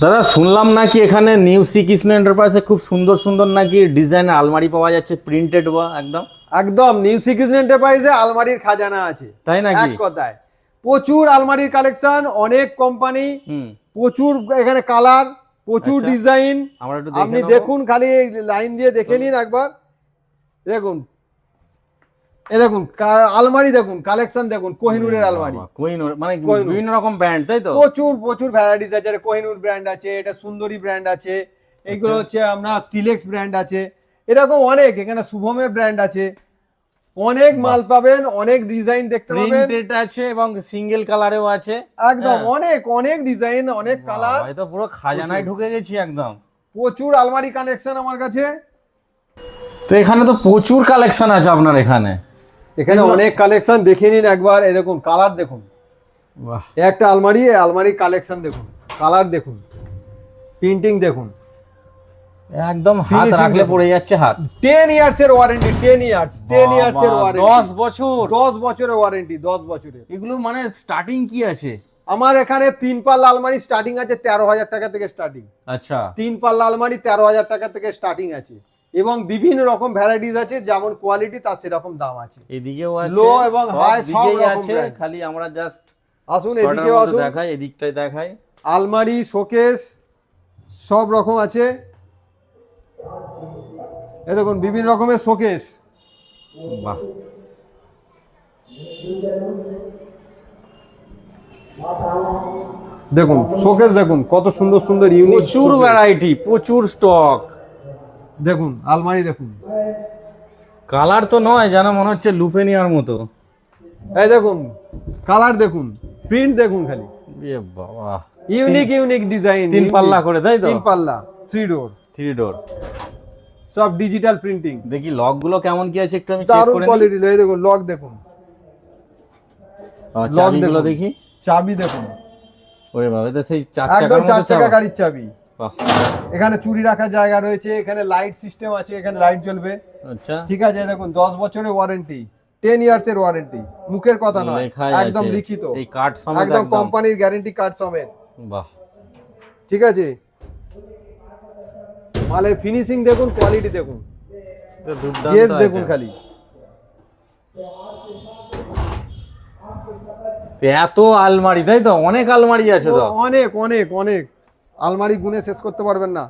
দাদা শুনলাম নাকি এখানে নিউ শ্রীকৃষ্ণ এন্টারপ্রাইজে খুব সুন্দর সুন্দর নাকি ডিজাইনের আলমারি পাওয়া যাচ্ছে, প্রিন্টেড বা একদম একদম নিউ শ্রীকৃষ্ণ এন্টারপ্রাইজে আলমারির খাজানা আছে, তাই নাকি? এক কথায় প্রচুর আলমারির কালেকশন, অনেক কোম্পানি, প্রচুর এখানে কালার, প্রচুর আচ্ছা, ডিজাইন। আমরা একটু আপনি দেখে নেবো। দেখুন, খালি লাইন দিয়ে দেখে নিন একবার। দেখুন এ দেখুন আলমারি, দেখুন কালেকশন, দেখুন কোহিনুরের আলমারি। কোহিনুর মানে কোহিনূর। বিভিন্ন রকম ব্র্যান্ড, তাই তো? প্রচুর প্রচুর ভ্যারাইটিস আছে। কোহিনুর ব্র্যান্ড আছে, এটা সুন্দরী ব্র্যান্ড আছে, এইগুলো হচ্ছে আপনার স্টিলেক্স ব্র্যান্ড আছে, এরকম অনেক। এখানে শুভমের ব্র্যান্ড আছে, অনেক মাল পাবেন, অনেক ডিজাইন দেখতে পাবেন। প্রিন্টেড আছে এবং সিঙ্গেল কালারেও আছে। একদম অনেক অনেক ডিজাইন, অনেক কালার। এই তো পুরো খাজানায় ঢুকে গেছি একদম। প্রচুর আলমারি কালেকশন আমার কাছে। তো এখানে তো প্রচুর কালেকশন আছে আপনার এখানে। এখানে অনেক কালেকশন দেখে নিন একবার। এই দেখুন কালার দেখুন, বাহ, একটা আলমারি, আলমারি কালেকশন দেখুন, কালার দেখুন, প্রিন্টিং দেখুন, একদম হাত Finishing রাখলে দেখুন। পড়ে যাচ্ছে হাত। 10 ইয়ার্স এর ওয়ারেন্টি, 10 ইয়ার্স, 10 ইয়ার্স এর ওয়ারেন্টি, 10 বছর। 10 বছরের ওয়ারেন্টি, 10 বছরের। এগুলো মানে স্টার্টিং কি আছে? আমার এখানে 3 পাল্লা আলমারি স্টার্টিং আছে 13,000 টাকা থেকে স্টার্টিং। আচ্ছা, 3 পাল্লা আলমারি 13,000 টাকা থেকে স্টার্টিং আছে, এবং বিভিন্ন রকম ভ্যারাইটিস আছে, যেমন কোয়ালিটি তার সেরকম দাম আছে। এদিকেও আছে, লো এবং সব হাই সব দিকেই রকম আছে। brand। খালি আমরা জাস্ট আসুন এদিকেও আসুন, দেখাই, এদিকটাই দেখাই। আলমারি, শোকেস সব রকম আছে। এই দেখুন বিভিন্ন রকমের শোকেস, বাহ, দেখুন শোকেস দেখুন কত সুন্দর সুন্দর ইউনিক, প্রচুর ভ্যারাইটি, প্রচুর স্টক। দেখুন আলমারি দেখুন। কালার তো নয়, যেন মনে হচ্ছে লুপেনিয়ার মতো। এই দেখুন কালার দেখুন, প্রিন্ট দেখুন, খালি এ বাবা, ইউনিক ইউনিক ডিজাইন। 3 পাল্লা করে, তাই তো? 3 পাল্লা, 3 ডোর, 3 ডোর। সব ডিজিটাল প্রিন্টিং। দেখি লক গুলো কেমন কি আছে একটু আমি চেক দারুণ করে নিই। কোয়ালিটি। এই দেখুন লক দেখুন, চাবিগুলো দেখুন। দেখি। চাবি দেখুন, ওরে বাবা, এটা সেই 4 একদম চাকার 4 মতো চাকা চাবি। গাড়ির চাবি। বাহ, এখানে চুরি রাখার জায়গা রয়েছে, এখানে লাইট সিস্টেম আছে, এখানে লাইট জ্বলবে। আচ্ছা, ঠিক আছে, দেখুন 10 বছরের ওয়ারেন্টি, 10 ইয়ার্স এর ওয়ারেন্টি, মুখের কথা নয়, লেখাই একদম আছে, লিখিত, এই কার্ড সমেত একদম একদম। কোম্পানির গ্যারান্টি কার্ড সমেত। বাহ, ঠিক আছে, মালের ফিনিশিং দেখুন, কোয়ালিটি দেখুন, এটা দুর্দান্ত গেজ দেখুন item। খালি। তো এত আলমারি, তাই তো? অনেক আলমারি আছে তো। অনেক অনেক অনেক আলমারি গুনে শেষ করতে পারবেন না।